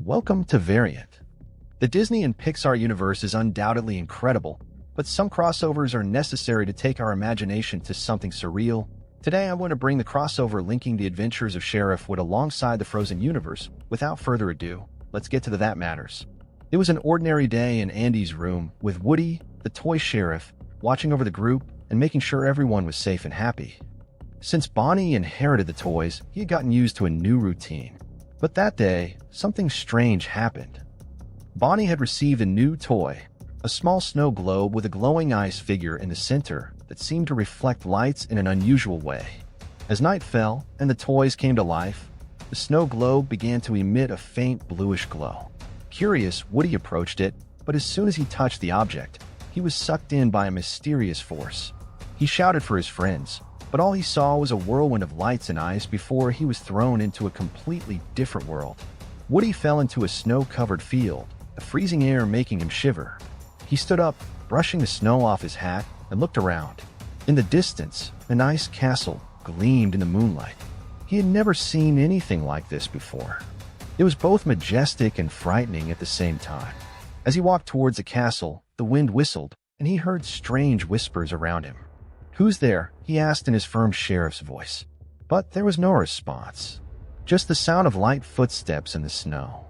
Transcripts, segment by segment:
Welcome to Variant. The Disney and Pixar universe is undoubtedly incredible, but some crossovers are necessary to take our imagination to something surreal. Today I want to bring the crossover linking the adventures of Sheriff Wood alongside the Frozen universe. Without further ado, let's get to the That Matters. It was an ordinary day in Andy's room, with Woody, the toy sheriff, watching over the group and making sure everyone was safe and happy. Since Bonnie inherited the toys, he had gotten used to a new routine. But that day, something strange happened. Bonnie had received a new toy, a small snow globe with a glowing ice figure in the center that seemed to reflect lights in an unusual way. As night fell and the toys came to life, the snow globe began to emit a faint bluish glow. Curious, Woody approached it, but as soon as he touched the object, he was sucked in by a mysterious force. He shouted for his friends, but all he saw was a whirlwind of lights and ice before he was thrown into a completely different world. Woody fell into a snow-covered field, the freezing air making him shiver. He stood up, brushing the snow off his hat, and looked around. In the distance, an ice castle gleamed in the moonlight. He had never seen anything like this before. It was both majestic and frightening at the same time. As he walked towards the castle, the wind whistled, and he heard strange whispers around him. "Who's there?" he asked in his firm sheriff's voice. But there was no response, just the sound of light footsteps in the snow.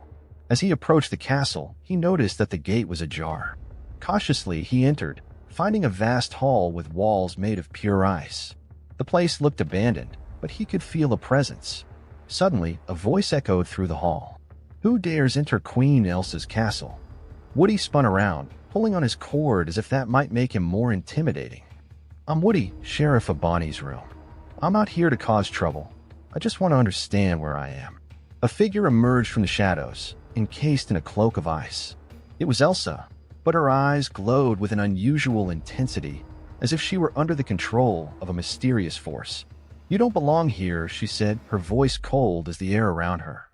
As he approached the castle, he noticed that the gate was ajar. Cautiously, he entered, finding a vast hall with walls made of pure ice. The place looked abandoned, but he could feel a presence. Suddenly, a voice echoed through the hall. "Who dares enter Queen Elsa's castle?" Woody spun around, pulling on his cord as if that might make him more intimidating. "I'm Woody, sheriff of Bonnie's room. I'm not here to cause trouble. I just want to understand where I am." A figure emerged from the shadows, encased in a cloak of ice. It was Elsa, but her eyes glowed with an unusual intensity, as if she were under the control of a mysterious force. "You don't belong here," she said, her voice cold as the air around her.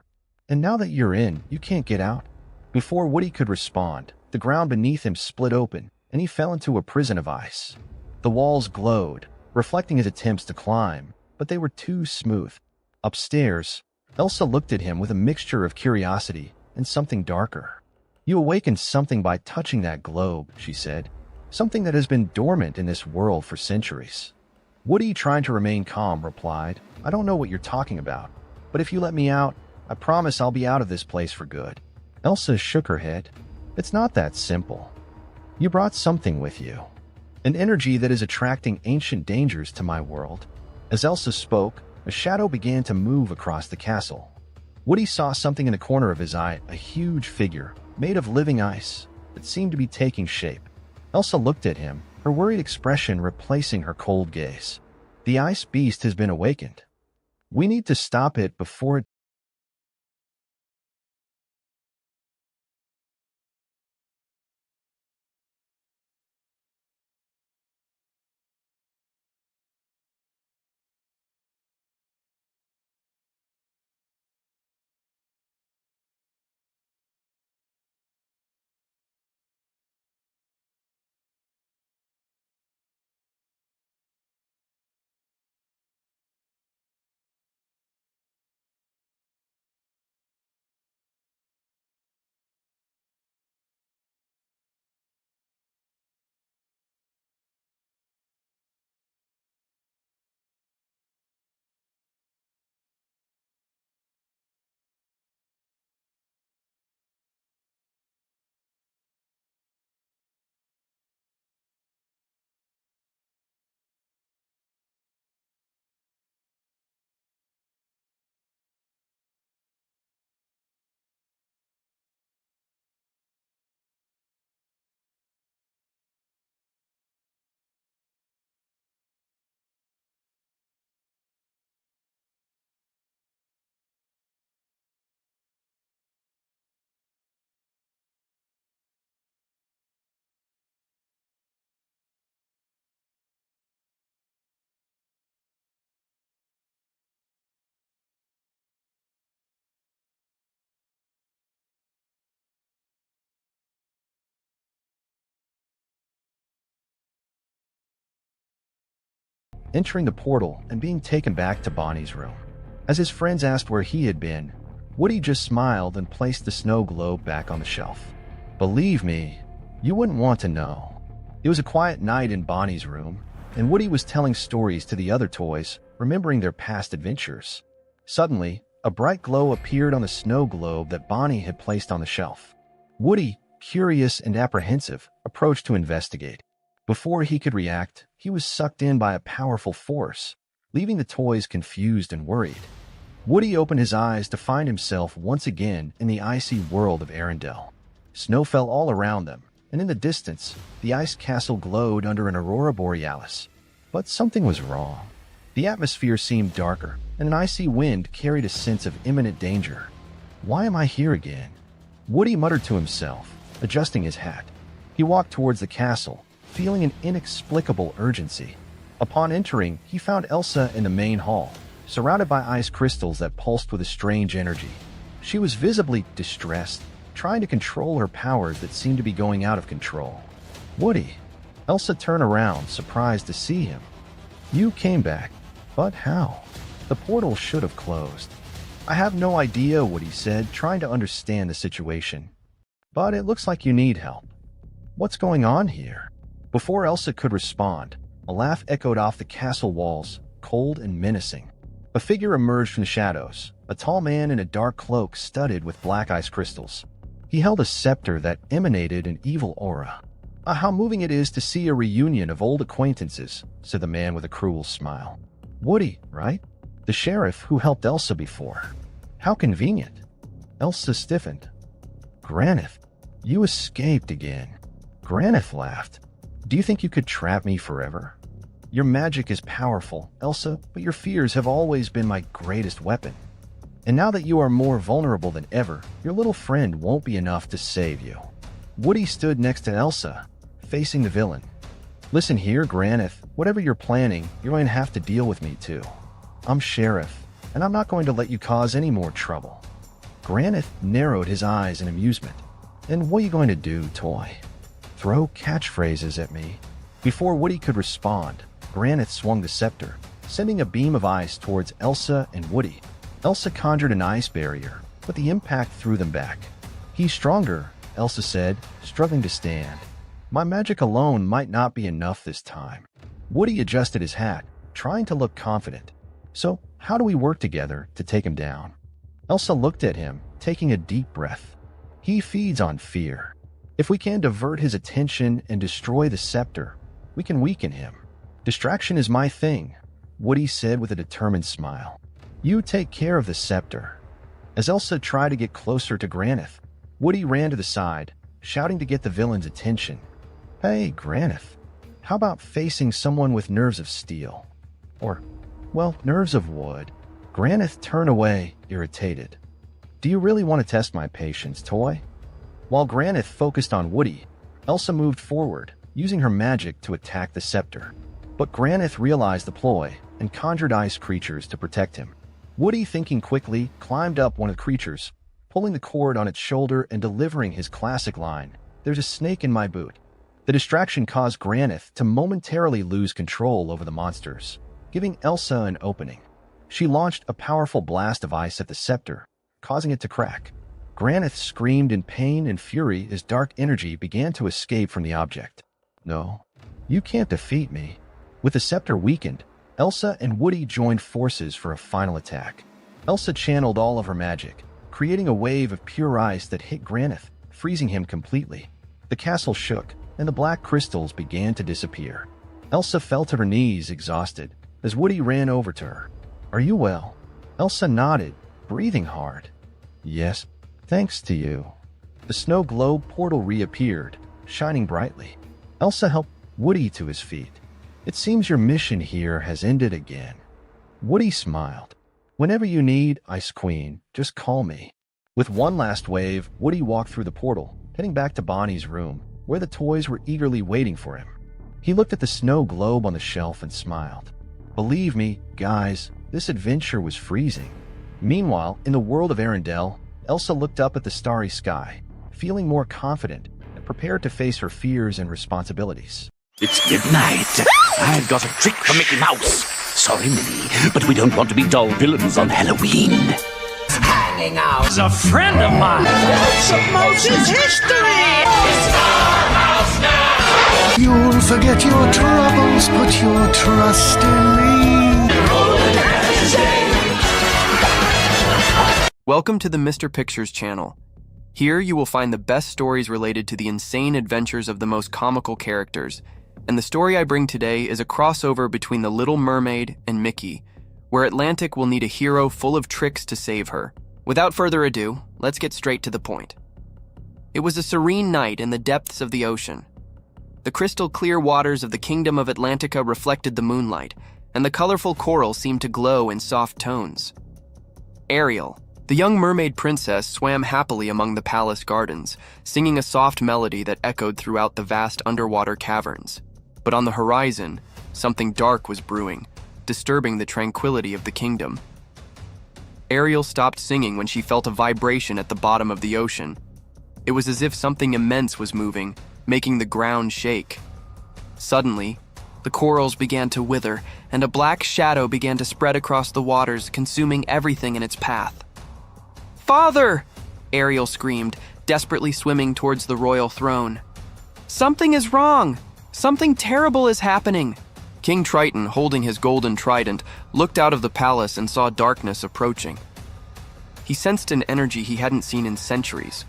"And now that you're in, you can't get out." Before Woody could respond, the ground beneath him split open, and he fell into a prison of ice. The walls glowed, reflecting his attempts to climb, but they were too smooth. Upstairs, Elsa looked at him with a mixture of curiosity and something darker. "You awakened something by touching that globe," she said. "Something that has been dormant in this world for centuries." Woody, trying to remain calm, replied, "I don't know what you're talking about, but if you let me out, I promise I'll be out of this place for good." Elsa shook her head. "It's not that simple. You brought something with you. An energy that is attracting ancient dangers to my world." As Elsa spoke, a shadow began to move across the castle. Woody saw something in the corner of his eye, a huge figure, made of living ice, that seemed to be taking shape. Elsa looked at him, her worried expression replacing her cold gaze. "The ice beast has been awakened. We need to stop it before it..." Entering the portal and being taken back to Bonnie's room. As his friends asked where he had been, Woody just smiled and placed the snow globe back on the shelf. Believe me, you wouldn't want to know. It was a quiet night in Bonnie's room, and Woody was telling stories to the other toys, remembering their past adventures. Suddenly, a bright glow appeared on the snow globe that Bonnie had placed on the shelf. Woody, curious and apprehensive, approached to investigate. Before he could react, he was sucked in by a powerful force, leaving the toys confused and worried. Woody opened his eyes to find himself once again in the icy world of Arendelle. Snow fell all around them, and in the distance, the ice castle glowed under an aurora borealis. But something was wrong. The atmosphere seemed darker, and an icy wind carried a sense of imminent danger. Why am I here again? Woody muttered to himself, adjusting his hat. He walked towards the castle, feeling an inexplicable urgency. Upon entering, he found Elsa in the main hall, surrounded by ice crystals that pulsed with a strange energy. She was visibly distressed, trying to control her powers that seemed to be going out of control. Woody. Elsa turned around, surprised to see him. You came back. But how? The portal should have closed. I have no idea, Woody said, trying to understand the situation. But it looks like you need help. What's going on here? Before Elsa could respond, a laugh echoed off the castle walls, cold and menacing. A figure emerged from the shadows, a tall man in a dark cloak studded with black ice crystals. He held a scepter that emanated an evil aura. How moving it is to see a reunion of old acquaintances, said the man with a cruel smile. Woody, right? The sheriff who helped Elsa before. How convenient. Elsa stiffened. Granith, you escaped again. Granith laughed. Do you think you could trap me forever? Your magic is powerful, Elsa, but your fears have always been my greatest weapon. And now that you are more vulnerable than ever, your little friend won't be enough to save you. Woody stood next to Elsa, facing the villain. Listen here, Granith, whatever you're planning, you're going to have to deal with me too. I'm sheriff, and I'm not going to let you cause any more trouble. Granith narrowed his eyes in amusement. And what are you going to do, toy? Throw catchphrases at me? Before Woody could respond, Granith swung the scepter, sending a beam of ice towards Elsa and Woody. Elsa conjured an ice barrier, but the impact threw them back. He's stronger, Elsa said, struggling to stand. My magic alone might not be enough this time. Woody adjusted his hat, trying to look confident. So, how do we work together to take him down? Elsa looked at him, taking a deep breath. He feeds on fear. If we can divert his attention and destroy the scepter, we can weaken him. Distraction is my thing, Woody said with a determined smile. You take care of the scepter. As Elsa tried to get closer to Granith, Woody ran to the side, shouting to get the villain's attention. Hey, Granith, how about facing someone with nerves of steel? Or, well, nerves of wood. Granith turned away, irritated. Do you really want to test my patience, toy? While Granith focused on Woody, Elsa moved forward, using her magic to attack the scepter. But Granith realized the ploy and conjured ice creatures to protect him. Woody, thinking quickly, climbed up one of the creatures, pulling the cord on its shoulder and delivering his classic line, "There's a snake in my boot." The distraction caused Granith to momentarily lose control over the monsters, giving Elsa an opening. She launched a powerful blast of ice at the scepter, causing it to crack. Granith screamed in pain and fury as dark energy began to escape from the object. No, you can't defeat me. With the scepter weakened, Elsa and Woody joined forces for a final attack. Elsa channeled all of her magic, creating a wave of pure ice that hit Granith, freezing him completely. The castle shook, and the black crystals began to disappear. Elsa fell to her knees, exhausted, as Woody ran over to her. Are you well? Elsa nodded, breathing hard. Yes, thanks to you. The snow globe portal reappeared, shining brightly. Elsa helped Woody to his feet. It seems your mission here has ended again. Woody smiled. Whenever you need Ice Queen, just call me. With one last wave, Woody walked through the portal, heading back to Bonnie's room, where the toys were eagerly waiting for him. He looked at the snow globe on the shelf and smiled. Believe me, guys, this adventure was freezing. Meanwhile, in the world of Arendelle, Elsa looked up at the starry sky, feeling more confident and prepared to face her fears and responsibilities. It's midnight. I've got a trick for Mickey Mouse. Sorry, Minnie, but we don't want to be dull villains on Halloween. hanging out. He's a friend of mine. Moses history. It's our house now. You'll forget your troubles, put your trust in me. Welcome to the Mr. Pictures channel. Here you will find the best stories related to the insane adventures of the most comical characters. And the story I bring today is a crossover between The Little Mermaid and Mickey, where Atlantic will need a hero full of tricks to save her. Without further ado, let's get straight to the point. It was a serene night in the depths of the ocean. The crystal clear waters of the kingdom of Atlantica reflected the moonlight, and the colorful coral seemed to glow in soft tones. Ariel, the young mermaid princess, swam happily among the palace gardens, singing a soft melody that echoed throughout the vast underwater caverns. But on the horizon, something dark was brewing, disturbing the tranquility of the kingdom. Ariel stopped singing when she felt a vibration at the bottom of the ocean. It was as if something immense was moving, making the ground shake. Suddenly, the corals began to wither, and a black shadow began to spread across the waters, consuming everything in its path. "Father!" Ariel screamed, desperately swimming towards the royal throne. "Something is wrong! Something terrible is happening!" King Triton, holding his golden trident, looked out of the palace and saw darkness approaching. He sensed an energy he hadn't seen in centuries.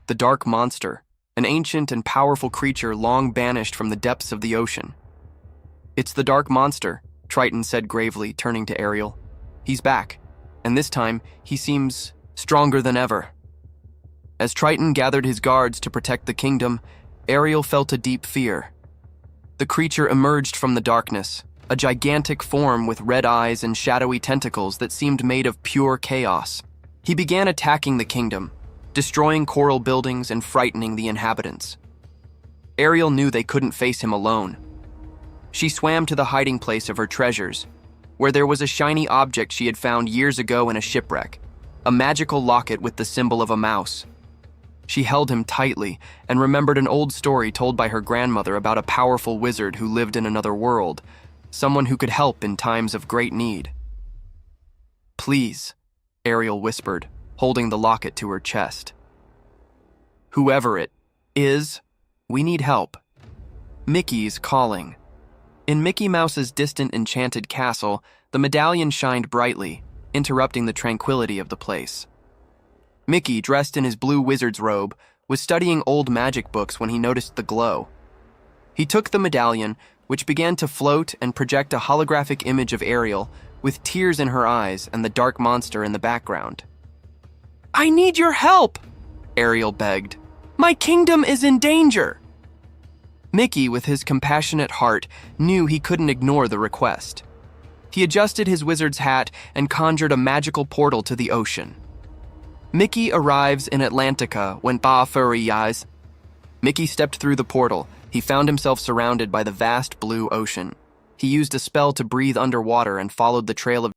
The dark monster, an ancient and powerful creature long banished from the depths of the ocean. "It's the dark monster," Triton said gravely, turning to Ariel. "He's back, and this time he seems stronger than ever." As Triton gathered his guards to protect the kingdom, Ariel felt a deep fear. The creature emerged from the darkness, a gigantic form with red eyes and shadowy tentacles that seemed made of pure chaos. He began attacking the kingdom, destroying coral buildings and frightening the inhabitants. Ariel knew they couldn't face him alone. She swam to the hiding place of her treasures, where there was a shiny object she had found years ago in a shipwreck, a magical locket with the symbol of a mouse. She held him tightly and remembered an old story told by her grandmother about a powerful wizard who lived in another world, someone who could help in times of great need. "Please," Ariel whispered, holding the locket to her chest. "Whoever it is, we need help. Mickey's calling." In Mickey Mouse's distant enchanted castle, the medallion shined brightly, interrupting the tranquility of the place. Mickey, dressed in his blue wizard's robe, was studying old magic books when he noticed the glow. He took the medallion, which began to float and project a holographic image of Ariel, with tears in her eyes and the dark monster in the background. "I need your help!" Ariel begged. "My kingdom is in danger!" Mickey, with his compassionate heart, knew he couldn't ignore the request. He adjusted his wizard's hat and conjured a magical portal to the ocean. Mickey arrives in Atlantica when Ba Furry eyes. Mickey stepped through the portal. He found himself surrounded by the vast blue ocean. He used a spell to breathe underwater and followed the trail of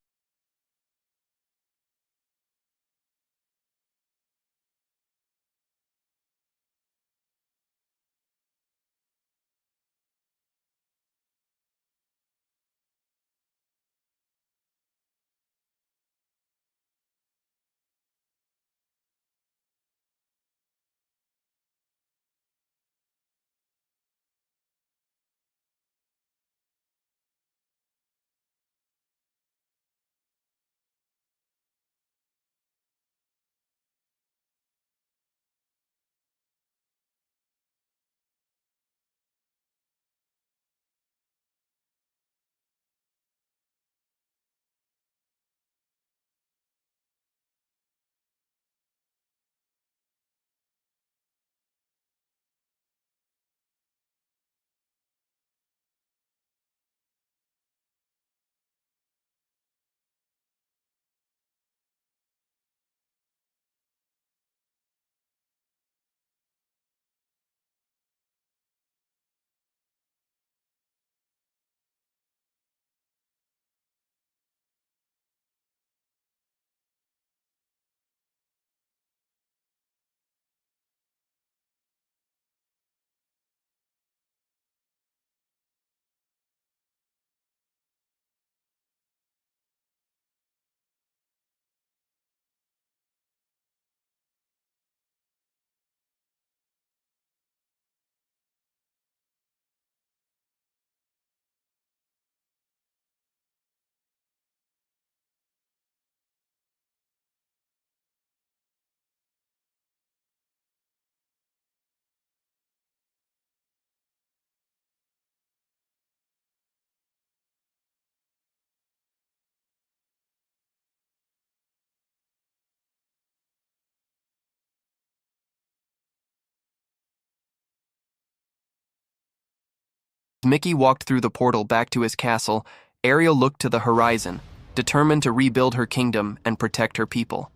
Mickey walked through the portal back to his castle, Ariel looked to the horizon, determined to rebuild her kingdom and protect her people.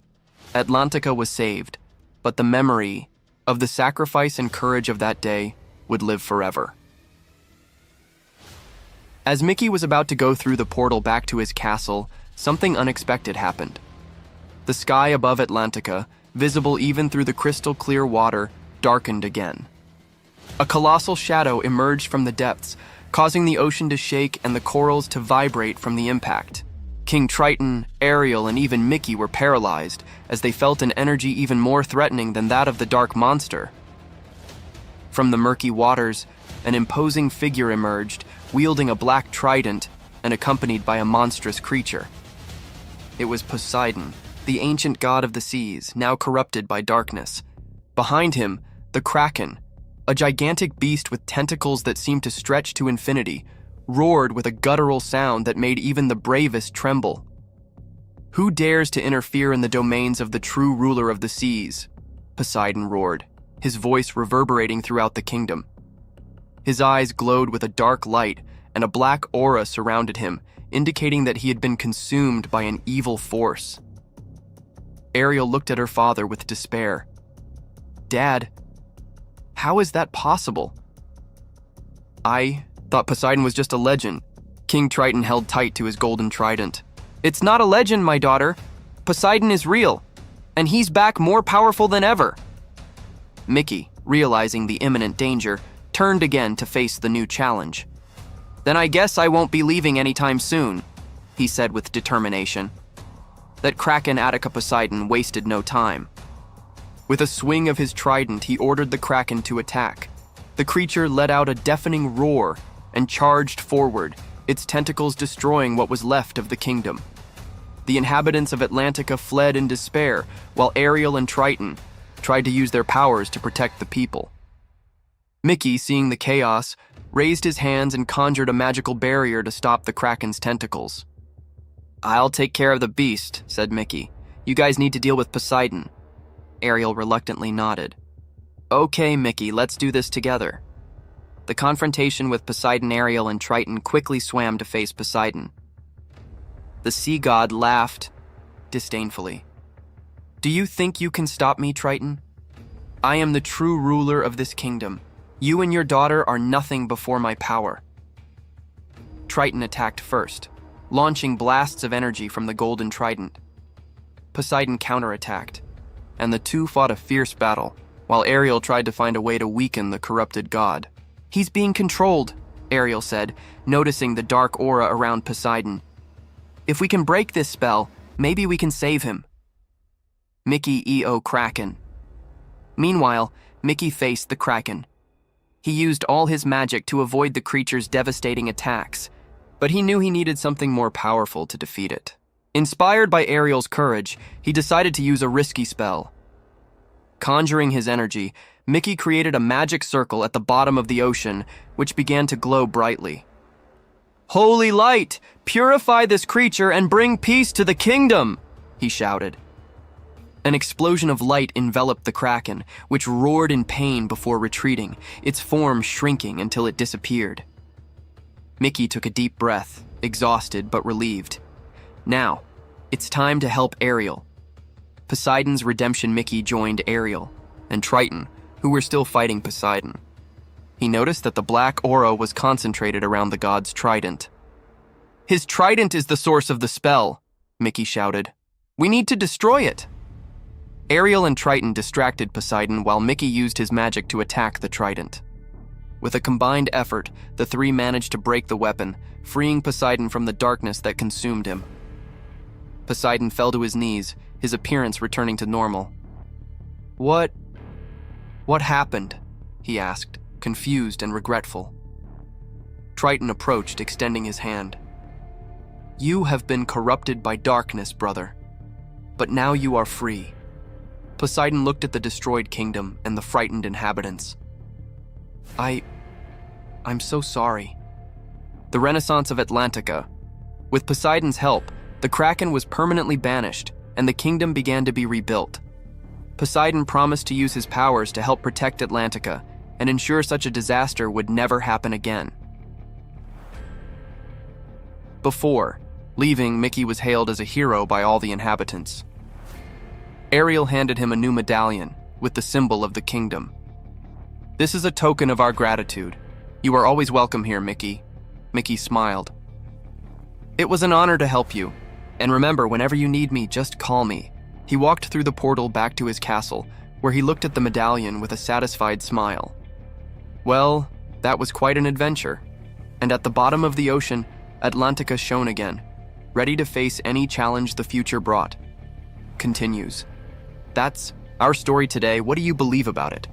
Atlantica was saved, but the memory of the sacrifice and courage of that day would live forever. As Mickey was about to go through the portal back to his castle, something unexpected happened. The sky above Atlantica, visible even through the crystal-clear water, darkened again. A colossal shadow emerged from the depths, causing the ocean to shake and the corals to vibrate from the impact. King Triton, Ariel, and even Mickey were paralyzed as they felt an energy even more threatening than that of the dark monster. From the murky waters, an imposing figure emerged, wielding a black trident and accompanied by a monstrous creature. It was Poseidon, the ancient god of the seas, now corrupted by darkness. Behind him, the Kraken, a gigantic beast with tentacles that seemed to stretch to infinity, roared with a guttural sound that made even the bravest tremble. "Who dares to interfere in the domains of the true ruler of the seas?" Poseidon roared, his voice reverberating throughout the kingdom. His eyes glowed with a dark light, and a black aura surrounded him, indicating that he had been consumed by an evil force. Ariel looked at her father with despair. "Dad, how is that possible?" "I thought Poseidon was just a legend." King Triton held tight to his golden trident. "It's not a legend, my daughter. Poseidon is real, and he's back more powerful than ever." Mickey, realizing the imminent danger, turned again to face the new challenge. "Then I guess I won't be leaving anytime soon," he said with determination. That Kraken Attica Poseidon wasted no time. With a swing of his trident, he ordered the Kraken to attack. The creature let out a deafening roar and charged forward, its tentacles destroying what was left of the kingdom. The inhabitants of Atlantica fled in despair, while Ariel and Triton tried to use their powers to protect the people. Mickey, seeing the chaos, raised his hands and conjured a magical barrier to stop the Kraken's tentacles. "I'll take care of the beast," said Mickey. "You guys need to deal with Poseidon." Ariel reluctantly nodded. "Okay, Mickey, let's do this together." The confrontation with Poseidon, Ariel, and Triton quickly swam to face Poseidon. The sea god laughed disdainfully. "Do you think you can stop me, Triton? I am the true ruler of this kingdom. You and your daughter are nothing before my power." Triton attacked first, launching blasts of energy from the golden trident. Poseidon counterattacked, and the two fought a fierce battle, while Ariel tried to find a way to weaken the corrupted god. "He's being controlled," Ariel said, noticing the dark aura around Poseidon. "If we can break this spell, maybe we can save him." Mickey E.O. Kraken. Meanwhile, Mickey faced the Kraken. He used all his magic to avoid the creature's devastating attacks, but he knew he needed something more powerful to defeat it. Inspired by Ariel's courage, he decided to use a risky spell. Conjuring his energy, Mickey created a magic circle at the bottom of the ocean, which began to glow brightly. "Holy light, purify this creature and bring peace to the kingdom!" he shouted. An explosion of light enveloped the Kraken, which roared in pain before retreating, its form shrinking until it disappeared. Mickey took a deep breath, exhausted but relieved. Now, it's time to help Ariel. Poseidon's redemption Mickey joined Ariel and Triton, who were still fighting Poseidon. He noticed that the black aura was concentrated around the god's trident. "His trident is the source of the spell," Mickey shouted. "We need to destroy it." Ariel and Triton distracted Poseidon while Mickey used his magic to attack the trident. With a combined effort, the three managed to break the weapon, freeing Poseidon from the darkness that consumed him. Poseidon fell to his knees, his appearance returning to normal. What happened?" he asked, confused and regretful. Triton approached, extending his hand. "You have been corrupted by darkness, brother, but now you are free." Poseidon looked at the destroyed kingdom and the frightened inhabitants. I'm so sorry." The Renaissance of Atlantica. With Poseidon's help, the Kraken was permanently banished, and the kingdom began to be rebuilt. Poseidon promised to use his powers to help protect Atlantica and ensure such a disaster would never happen again. Before leaving, Mickey was hailed as a hero by all the inhabitants. Ariel handed him a new medallion with the symbol of the kingdom. "This is a token of our gratitude. You are always welcome here, Mickey." Mickey smiled. "It was an honor to help you. And remember, whenever you need me, just call me." He walked through the portal back to his castle, where he looked at the medallion with a satisfied smile. Well, that was quite an adventure. And at the bottom of the ocean, Atlantica shone again, ready to face any challenge the future brought. Continues. That's our story today. What do you believe about it?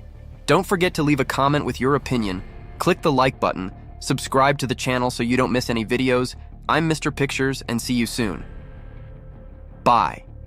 Don't forget to leave a comment with your opinion, click the like button, subscribe to the channel so you don't miss any videos. I'm Mr. Pictures, and see you soon. Bye.